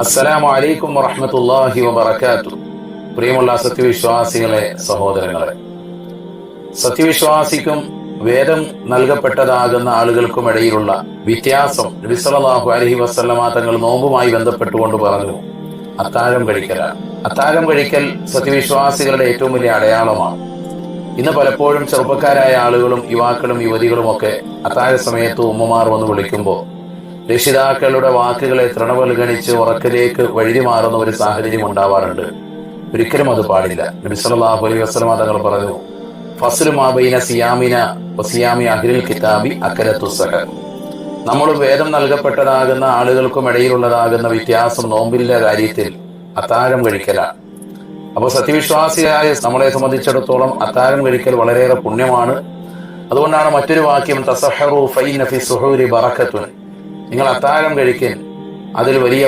അസ്സലാമു അലൈക്കും വറഹ്മത്തുള്ളാഹി വബറകാതുഹു. പ്രിയമുള്ള സത്യവിശ്വാസികളെ, സഹോദരങ്ങളെ, സത്യവിശ്വാസിക്കും വേദം നൽകപ്പെട്ടതാകുന്ന ആളുകൾക്കും ഇടയിലുള്ള വ്യത്യാസം നബി സല്ലല്ലാഹു അലൈഹി വസല്ലമ തങ്ങൾ നോമ്പുമായി ബന്ധപ്പെട്ടുകൊണ്ട് പറഞ്ഞു, അത്താഴം കഴിക്കലാണ്. അത്താഴം കഴിക്കൽ സത്യവിശ്വാസികളുടെ ഏറ്റവും വലിയ അടയാളമാണ്. ഇന്ന് പലപ്പോഴും ചെറുപ്പക്കാരായ ആളുകളും യുവാക്കളും യുവതികളും ഒക്കെ അത്താഴ സമയത്ത് ഉമ്മമാർ വന്ന് വിളിക്കുമ്പോൾ രക്ഷിതാക്കളുടെ വാക്കുകളെ തൃണവൽഗണിച്ച് ഉറക്കിലേക്ക് വഴുതി മാറുന്ന ഒരു സാഹചര്യം ഉണ്ടാവാറുണ്ട്. ഒരിക്കലും അത് പാടില്ല. നബി സല്ലല്ലാഹു അലൈഹി വസല്ലമ തങ്ങൾ പറഞ്ഞു, ഫസ്ലു മാ ബൈന സിയാമിന വസിയാമി അഹ്ലിൽ കിതാബി അക്കലത്തു സഹർ. നമ്മൾ വേദം നൽകപ്പെട്ടതാകുന്ന ആളുകൾക്കും ഇടയിലുള്ളതാകുന്ന വ്യത്യാസം നോമ്പിന്റെ കാര്യത്തിൽ അത്താഴം കഴിക്കലാണ്. അപ്പോൾ സത്യവിശ്വാസിയായ നമ്മളെ സംബന്ധിച്ചിടത്തോളം അത്താഴം കഴിക്കൽ വളരെയേറെ പുണ്യമാണ്. അതുകൊണ്ടാണ് മറ്റൊരു വാക്യം, തസഹറു ഫഇന്ന ഫി സുഹൂരി ബറകത്തുൻ. നിങ്ങൾ അത്താഴം കഴിക്കൻ, അതിൽ വലിയ